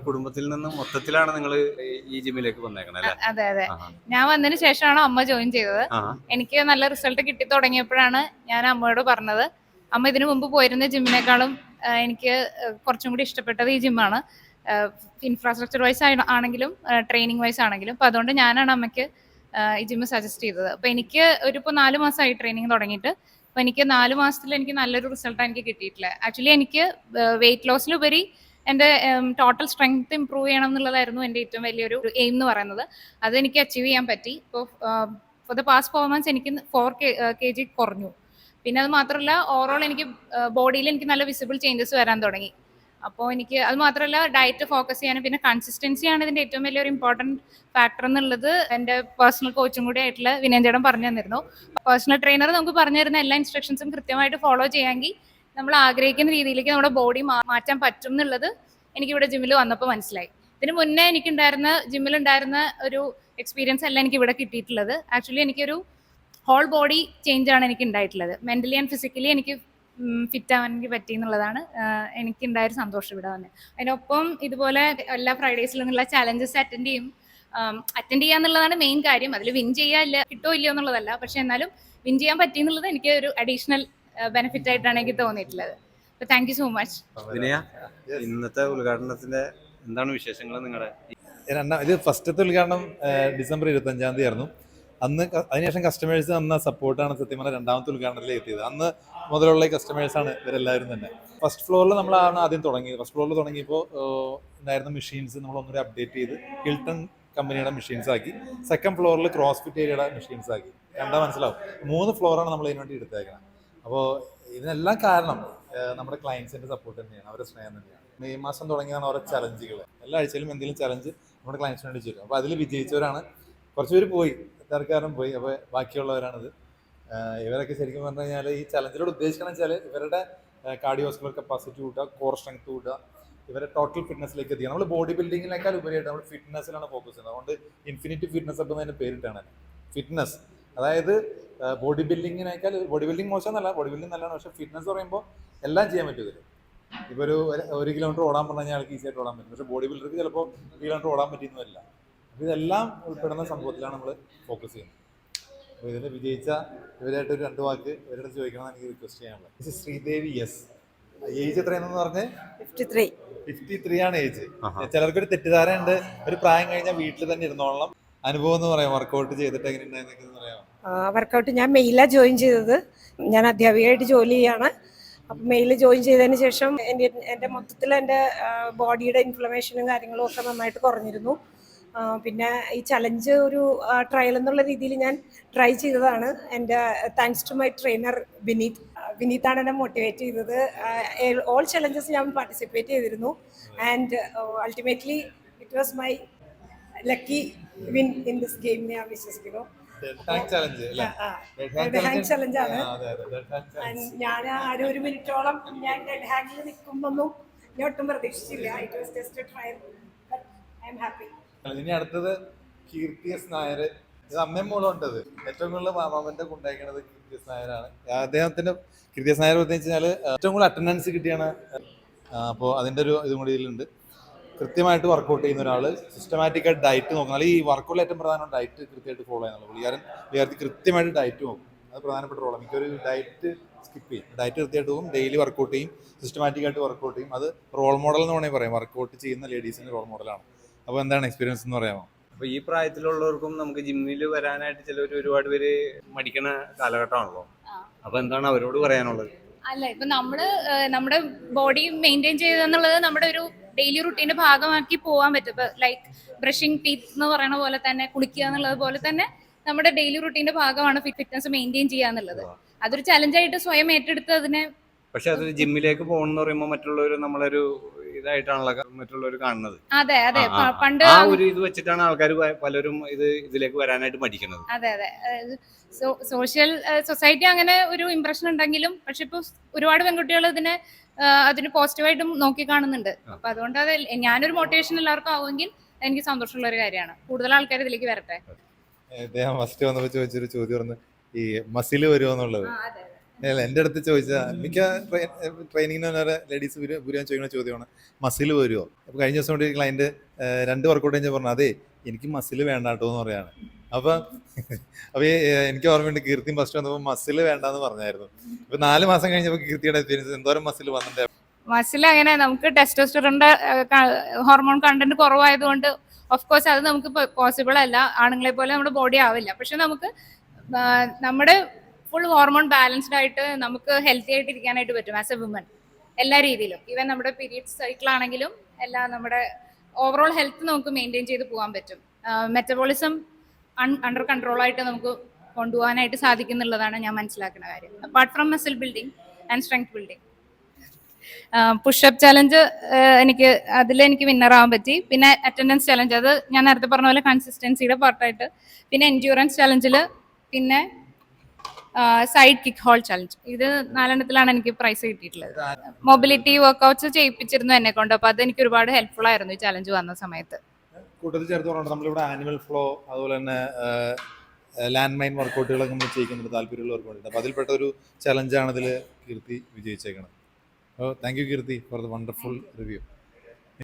കുടുംബത്തിൽ നിന്ന് മൊത്തത്തിലാണ് നിങ്ങൾ ഈ ജിമ്മിലേക്ക് വന്നേക്കണേ അല്ലേ? അതെ അതെ. ഞാൻ വന്നതിന് ശേഷമാണ് അമ്മ ജോയിൻ ചെയ്തത്. എനിക്ക് നല്ല റിസൾട്ട് കിട്ടി തുടങ്ങിയപ്പോഴാണ് ഞാൻ അമ്മയോട് പറഞ്ഞത്. അമ്മ ഇതിനു മുമ്പ് പോയിരുന്ന ജിമ്മിനേക്കാളും എനിക്ക് കുറച്ചും കൂടി ഇഷ്ടപ്പെട്ടത് ഈ ജിമ്മാണ്. ഇൻഫ്രാസ്ട്രക്ചർ വൈസ് ആണെങ്കിലും ട്രെയിനിങ് വൈസ് ആണെങ്കിലും. അപ്പൊ അതുകൊണ്ട് ഞാനാണ് അമ്മയ്ക്ക് ഈ ജിമ്മ് സജസ്റ്റ് ചെയ്തത്. അപ്പൊ എനിക്ക് ഒരു 4 മാസമായി ട്രെയിനിങ് തുടങ്ങിയിട്ട്. അപ്പൊ എനിക്ക് 4 മാസത്തിൽ എനിക്ക് നല്ലൊരു റിസൾട്ടാണ് എനിക്ക് കിട്ടിയിട്ടില്ല. ആക്ച്വലി എനിക്ക് വെയിറ്റ് ലോസിലുപരി എൻ്റെ ടോട്ടൽ സ്ട്രെങ്ത് ഇംപ്രൂവ് ചെയ്യണം എന്നുള്ളതായിരുന്നു എൻ്റെ ഏറ്റവും വലിയൊരു എയിം എന്ന് പറയുന്നത്. അത് എനിക്ക് അച്ചീവ് ചെയ്യാൻ പറ്റി. ഇപ്പോൾ ഫോർ ദ പാസ്റ്റ് 4 months എനിക്ക് 4 kg കുറഞ്ഞു. പിന്നെ അത് മാത്രമല്ല, ഓവറോൾ എനിക്ക് ബോഡിയിൽ എനിക്ക് നല്ല വിസിബിൾ ചേഞ്ചസ് വരാൻ തുടങ്ങി. അപ്പോൾ എനിക്ക് അത് മാത്രമല്ല, ഡയറ്റ് ഫോക്കസ് ചെയ്യാനും പിന്നെ കൺസിസ്റ്റൻസിയാണ് ഇതിൻ്റെ ഏറ്റവും വലിയൊരു ഇമ്പോർട്ടൻറ്റ് ഫാക്ടർ എന്നുള്ളത് എൻ്റെ പേഴ്സണൽ കോച്ചും കൂടി ആയിട്ടുള്ള വിനയൻ ചേട്ടൻ പറഞ്ഞു തന്നിരുന്നു. പേഴ്സണൽ ട്രെയിനർ നമുക്ക് പറഞ്ഞു തരുന്ന എല്ലാ ഇൻസ്ട്രക്ഷൻസും കൃത്യമായിട്ട് ഫോളോ ചെയ്യാമെങ്കിൽ നമ്മൾ ആഗ്രഹിക്കുന്ന രീതിയിലേക്ക് നമ്മുടെ ബോഡി മാറ്റാൻ പറ്റും എന്നുള്ളത് എനിക്കിവിടെ ജിമ്മിൽ വന്നപ്പോൾ മനസ്സിലായി. ഇതിന് മുന്നേ എനിക്കുണ്ടായിരുന്ന ജിമ്മിലുണ്ടായിരുന്ന ഒരു എക്സ്പീരിയൻസ് അല്ല എനിക്ക് ഇവിടെ കിട്ടിയിട്ടുള്ളത്. ആക്ച്വലി എനിക്കൊരു ഹോൾ ബോഡി ചേഞ്ച് ആണ് എനിക്ക് ഉണ്ടായിട്ടുള്ളത്. മെന്റലി ആൻഡ് ഫിസിക്കലി എനിക്ക് ഫിറ്റ് ആവാൻ എനിക്ക് പറ്റി എന്നുള്ളതാണ് എനിക്കുണ്ടായൊരു സന്തോഷം ഇവിടെ വന്ന്. അതിനൊപ്പം ഇതുപോലെ എല്ലാ ഫ്രൈഡേസിലും നിന്നുള്ള ചാലഞ്ചസ് അറ്റൻഡ് ചെയ്യാന്നുള്ളതാണ് മെയിൻ കാര്യം. അതിൽ വിൻ ചെയ്യാല്ല കിട്ടോ ഇല്ലയോ എന്നുള്ളതല്ല, പക്ഷെ എന്നാലും വിൻ ചെയ്യാൻ പറ്റി എന്നുള്ളത് എനിക്ക് ഒരു അഡീഷണൽ ബെനിഫിറ്റ് ആയിട്ടാണ് എനിക്ക് തോന്നിയിട്ടുള്ളത്. അപ്പൊ താങ്ക് യു സോ മച്ച്. ഇന്നത്തെ ഉദ്ഘാടനത്തിന്റെ എന്താണ് വിശേഷങ്ങൾ നിങ്ങളുടെ? ഇത് ഫസ്റ്റത്തെ ഉദ്ഘാടനം ഡിസംബർ 25 ആയിരുന്നു. അന്ന് അതിനുശേഷം കസ്റ്റമേഴ്സ് തന്ന സപ്പോർട്ടാണ് സത്യം പറഞ്ഞാൽ രണ്ടാമത്തെ ഉദ്ഘാടനത്തിലേക്ക് എത്തിയത്. അന്ന് മുതലുള്ള കസ്റ്റമേഴ്സാണ് ഇവരെല്ലാവരും തന്നെ. ഫസ്റ്റ് ഫ്ലോറിൽ നമ്മളാണ് ആദ്യം തുടങ്ങിയത്. ഫസ്റ്റ് ഫ്ലോറിൽ തുടങ്ങിയപ്പോൾ ഉണ്ടായിരുന്ന മെഷീൻസ് നമ്മൾ ഒന്നുകൂടി അപ്ഡേറ്റ് ചെയ്ത് ഹിൽട്ടൺ കമ്പനിയുടെ മെഷീൻസ് ആക്കി. സെക്കൻഡ് ഫ്ലോറിൽ ക്രോസ് ഫിറ്റ് ഏരിയയുടെ മെഷീൻസ് ആക്കി. കണ്ടാൽ മനസ്സിലാവും 3 ഫ്ലോറാണ് നമ്മൾ ഇതിനു വേണ്ടി എടുത്തേക്കുന്നത്. അപ്പോൾ ഇതിനെല്ലാം കാരണം നമ്മുടെ ക്ലയൻസിൻ്റെ സപ്പോർട്ട് തന്നെയാണ്, അവരുടെ സ്നേഹം തന്നെയാണ്. മെയ് മാസം തുടങ്ങിയതാണ് അവരുടെ ചലഞ്ചുകൾ. എല്ലാ ആഴ്ചയിലും എന്തെങ്കിലും ചലഞ്ച് നമ്മുടെ ക്ലയൻസിന് വേണ്ടി ചെയ്യും. അപ്പോൾ അതിൽ വിജയിച്ചവരാണ്. കുറച്ച് പേര് പോയി, ആൾക്കാരും പോയി. അപ്പോൾ ബാക്കിയുള്ളവരാണിത്. ഇവരൊക്കെ ശരിക്കും പറഞ്ഞു കഴിഞ്ഞാൽ ഈ ചലഞ്ചിലൂടെ ഉദ്ദേശിക്കണം വെച്ചാൽ ഇവരുടെ കാർഡിയോവാസ്കുലർ കപ്പാസിറ്റി കൂട്ടുക, കോർ സ്ട്രെങ്ത് കൂട്ടുക, ഇവരെ ടോട്ടൽ ഫിറ്റ്നസ്സിലേക്ക് എത്തിക്കുക. നമ്മൾ ബോഡി ബിൽഡിങ്ങിനേക്കാൾ ഉപരിയായിട്ട് നമ്മൾ ഫിറ്റ്നസ്സിലാണ് ഫോക്കസ് ചെയ്യുന്നത്. അതുകൊണ്ട് ഇൻഫിനിറ്റി ഫിറ്റ്നസ് അപ്പം അതിൻ്റെ പേരിട്ടാണ് ഫിറ്റ്നസ്. അതായത് ബോഡി ബിൽഡിങ്ങിനേക്കാൾ ബോഡി ബിൽഡിംഗ് മോശമെന്നല്ല, ബോഡി ബിൽഡിംഗ് നല്ലതാണ്. പക്ഷേ ഫിറ്റ്നസ് പറയുമ്പോൾ എല്ലാം ചെയ്യാൻ പറ്റും ഇതിൽ. ഇപ്പോൾ ഒരു കിലോമീറ്റർ ഓടാൻ പറഞ്ഞു കഴിഞ്ഞാൽ ആൾക്ക് ഈസിയായിട്ട് ഓടാൻ പറ്റും. പക്ഷേ ബോഡി ബിൽഡർക്ക് ചിലപ്പോൾ കിലോമീറ്റർ ഓടാൻ പറ്റിയെന്നല്ല. അപ്പോൾ ഇതെല്ലാം ഉൾപ്പെടുന്ന സംഭവത്തിലാണ് നമ്മൾ ഫോക്കസ് ചെയ്യുന്നത്. അപ്പോൾ ഇതിൽ വിജയിച്ച ഇവരായിട്ട് ഒരു 2 വാക്ക് ഇവരുടെ ചോദിക്കണമെന്ന് എനിക്ക് റിക്വസ്റ്റ് ചെയ്യാനുള്ളത്. ശ്രീദേവി എസ്, ഏജ് എത്രയാണെന്ന് പറഞ്ഞ്? 53 ആണ് ഏജ്. ചിലർക്കൊരു തെറ്റിദ്ധാരണ ഉണ്ട്, ഒരു പ്രായം കഴിഞ്ഞാൽ വീട്ടിൽ തന്നെ ഇരുന്നോളണം. അനുഭവം എന്ന് പറയാം, വർക്കൗട്ട് ചെയ്തിട്ട് എങ്ങനെ ഉണ്ടായെന്നൊക്കെ പറയാമോ? വർക്കൗട്ട് ഞാൻ മെയിലാണ് ജോയിൻ ചെയ്തത്. ഞാൻ അധ്യാപികയായിട്ട് ജോലി ചെയ്യാണ്. അപ്പം മെയിൽ ജോയിൻ ചെയ്തതിന് ശേഷം എൻ്റെ മൊത്തത്തിൽ എൻ്റെ ബോഡിയുടെ ഇൻഫ്ലമേഷനും കാര്യങ്ങളും ഒക്കെ നന്നായിട്ട് കുറഞ്ഞിരുന്നു. പിന്നെ ഈ ചലഞ്ച് ഒരു ട്രയൽ എന്നുള്ള രീതിയിൽ ഞാൻ ട്രൈ ചെയ്തതാണ്. എൻ്റെ താങ്ക്സ് ടു മൈ ട്രെയിനർ വിനീതാണ് എന്നെ മോട്ടിവേറ്റ് ചെയ്തത്. ഓൾ ചലഞ്ചസ് ഞാൻ പാർട്ടിസിപ്പേറ്റ് ചെയ്തിരുന്നു. And ultimately it was my lucky win in this game ഞാൻ വിശ്വസിക്കുന്നു. ചലഞ്ചാണ്. ഞാൻ ഒരു മിനിറ്റോളം ഞാൻ ഡെഡ് ഹാങ്ങിൽ നിൽക്കുമ്പോഴൊന്നും ഞാൻ ഒട്ടും പ്രതീക്ഷിച്ചില്ല. It was just A trial, but I am happy. ഇനി അടുത്തത് കീർത്തി എസ് നായർ. ഇത് അമ്മയും മോളും ഉണ്ടത്. ഏറ്റവും കൂടുതൽ മാമന്റെ കൊണ്ടായിരിക്കുന്നത് കീർത്തി എസ് നായരാണ്. അദ്ദേഹത്തിന്റെ കീർത്തി എസ് നായർ പ്രത്യേകിച്ച് കഴിഞ്ഞാൽ ഏറ്റവും കൂടുതൽ അറ്റൻഡൻസ് കിട്ടിയാണ്. അപ്പോൾ അതിൻ്റെ ഒരു ഇതും കൂടി ഇതിലുണ്ട്. കൃത്യമായിട്ട് വർക്കൗട്ട് ചെയ്യുന്ന ഒരാൾ, സിസ്റ്റമാറ്റിക്കായിട്ട് ഡയറ്റ് നോക്കണം. ഈ വർക്കൗട്ടിൽ ഏറ്റവും പ്രധാനം ഡയറ്റ് കൃത്യമായിട്ട് ഫോളോ ചെയ്യാനുള്ളത്. വിദ്യാർത്ഥി കൃത്യമായിട്ട് ഡയറ്റ് നോക്കും. അത് പ്രധാനപ്പെട്ട റോളാണ്. എനിക്കൊരു ഡയറ്റ് സ്കിപ്പ് ചെയ്യും, ഡയറ്റ് കൃത്യമായിട്ട് പോകും, ഡെയിലി വർക്കൗട്ട് ചെയ്യും, സിസ്റ്റമാറ്റിക്കായിട്ട് വർക്കൗട്ട് ചെയ്യും. അത് റോൾ മോഡൽ എന്ന് വേണമെങ്കിൽ പറയാം. വർക്കൗട്ട് ചെയ്യുന്ന ലേഡീസിൻ്റെ റോൾ മോഡലാണ്. അപ്പോൾ എന്താണ് എക്സ്പീരിയൻസ് എന്ന് പറയാമോ? അപ്പോൾ ഈ പ്രായത്തിലുള്ളവർക്കും നമുക്ക് ജിമ്മിൽ വരാനായിട്ട് ചിലർ ഒരുപാട് പേര് മടിക്കണ കാലഘട്ടമാണല്ലോ. അപ്പോൾ എന്താണ് അവരോട് പറയാനുള്ളത്? അല്ല, ഇപ്പൊ നമ്മുടെ ബോഡി മെയിൻറ്റെയിൻ ചെയ്യുക നമ്മുടെ ഒരു ഡെയിലി റുട്ടീന്റെ ഭാഗമാക്കി പോകാൻ പറ്റും. ഇപ്പൊ ലൈക്ക് ബ്രഷിംഗ് ടീത്ത് എന്ന് പറയുന്ന പോലെ തന്നെ, കുളിക്കുക എന്നുള്ളത് പോലെ തന്നെ നമ്മുടെ ഡെയിലി റുട്ടീന്റെ ഭാഗമാണ് ഫിറ്റ്നസ് മെയിൻറ്റെയിൻ ചെയ്യുക എന്നുള്ളത്. അതൊരു ചലഞ്ചായിട്ട് സ്വയം ഏറ്റെടുത്ത് അതിനെ. പക്ഷെ അത് ജിമ്മിലേക്ക് പോകണമെന്ന് പറയുമ്പോൾ മറ്റുള്ളവർ നമ്മളൊരു ഇതായിട്ടാണല്ലോ മറ്റുള്ളവർ കാണുന്നത്. അതെ അതെ, പണ്ട് ആ ഒരു ഇത് വെച്ചിട്ടാണ് ആൾക്കാർ പലരും ഇതിലേക്ക് വരാനായിട്ട് മടിക്കുന്നത്. അതെ അതെ, സോഷ്യൽ സൊസൈറ്റി അങ്ങനെ ഒരു ഇംപ്രഷൻ ഉണ്ടെങ്കിലും പക്ഷെ ഇപ്പൊ ഒരുപാട് പെൺകുട്ടികൾ അതിന് പോസിറ്റീവായിട്ടും നോക്കി കാണുന്നുണ്ട്. അപ്പൊ അതുകൊണ്ട് അത് ഞാനൊരു മോട്ടിവേഷൻ എല്ലാവർക്കും ആവുമെങ്കിൽ എനിക്ക് സന്തോഷമുള്ള ഒരു കാര്യമാണ്. കൂടുതൽ ആൾക്കാർ ഇതിലേക്ക് വരട്ടെ. ഫസ്റ്റ് വന്നപ്പോൾ ചോദിച്ചൊരു ചോദ്യം, ഈ മസിൽ വരുമോ എന്നുള്ളത്. അല്ല എൻ്റെ അടുത്ത് ചോദിച്ചാൽ മിക്ക ട്രെയിനിങ്ങിന് വരെ ലേഡീസ് ഭൂരിഭാഗം ചോദിക്കുന്ന ചോദ്യമാണ് മസിൽ വരുമോ. അപ്പോൾ കഴിഞ്ഞ ദിവസം കൂടി ക്ലയൻറ്റ് 2 വർക്കൗട്ട് കഴിഞ്ഞാൽ പറഞ്ഞു അതെ എനിക്ക് മസിൽ വേണ്ട കേട്ടോ എന്ന് പറയാണ്. അപ്പം അപ്പോൾ എനിക്ക് ഓർമ്മയുണ്ട് കീർത്തി ഫസ്റ്റ് വന്നപ്പോൾ മസിൽ വേണ്ടാന്ന് പറഞ്ഞായിരുന്നു. ഇപ്പോൾ 4 മാസം കഴിഞ്ഞപ്പോൾ കീർത്തിയുടെ എക്സ്പീരിയൻസ് എന്തോരം മസിൽ വന്നിട്ടുണ്ട്. മസിൽ അങ്ങനെ നമുക്ക് ടെസ്റ്റോസ്റ്ററോണിന്റെ ഹോർമോൺ കണ്ടന്റ് കുറവായതുകൊണ്ട് ഓഫ് കോഴ്സ് അത് നമുക്ക് പോസിബിൾ അല്ല. ആണുങ്ങളെ പോലെ നമ്മുടെ ബോഡി ആവില്ല. പക്ഷെ നമുക്ക് നമ്മുടെ ഫുൾ ഹോർമോൺ ബാലൻസ്ഡ് ആയിട്ട് നമുക്ക് ഹെൽത്തി ആയിട്ട് ഇരിക്കാനായിട്ട് പറ്റും ആസ് എ വുമൻ എല്ലാ രീതിയിലും. ഈവൻ നമ്മുടെ പീരിയഡ്സ് സൈക്കിൾ ആണെങ്കിലും എല്ലാം നമ്മുടെ ഓവറോൾ ഹെൽത്ത് നമുക്ക് മെയിൻറ്റെയിൻ ചെയ്ത് പോകാൻ പറ്റും. മെറ്റബോളിസം അണ്ടർ കൺട്രോൾ ആയിട്ട് നമുക്ക് കൊണ്ടുപോകാനായിട്ട് സാധിക്കുന്നുള്ളതാണ് ഞാൻ മനസ്സിലാക്കുന്ന കാര്യം. Apart from muscle building and strength building. Pushup challenge എനിക്ക് വിന്നർ ആവാൻ പറ്റി. പിന്നെ അറ്റൻഡൻസ് ചലഞ്ച്, അത് ഞാൻ നേരത്തെ പറഞ്ഞ പോലെ കൺസിസ്റ്റൻസിയുടെ പാർട്ടായിട്ട്. പിന്നെ എൻഡ്യൂറൻസ് ചലഞ്ചിൽ, പിന്നെ സൈഡ് കിക്ക് ഹോൾ ചലഞ്ച്. ഇത് 4 എനിക്ക് പ്രൈസ് കിട്ടിയിട്ടുള്ളത്. മൊബിലിറ്റി വർക്ക്ഔട്ട്സ് ചെയ്യിപ്പിച്ചിരുന്നു എന്നെ കൊണ്ട്. അപ്പോൾ അത് എനിക്ക് ഒരുപാട് ഹെൽപ്ഫുൾ ആയിരുന്നു ഈ ചലഞ്ച് വന്ന സമയത്ത്. കൂട്ടത്തിൽ ചേർത്ത് പറഞ്ഞിട്ട് നമ്മളിവിടെ ആനിമൽ ഫ്ലോ അതുപോലെ തന്നെ ലാൻഡ് മൈൻ വർക്കൗട്ടുകളൊക്കെ നമ്മൾ ചെയ്യിക്കുന്നുണ്ട് താല്പര്യമുള്ളവർക്ക് വേണ്ടിയിട്ട്. അപ്പോൾ അതിൽപ്പെട്ട ഒരു ചലഞ്ചാണ് ഇതിൽ കീർത്തി വിജയിച്ചേക്കണം. അപ്പോൾ thank you Keerthi for the wonderful review.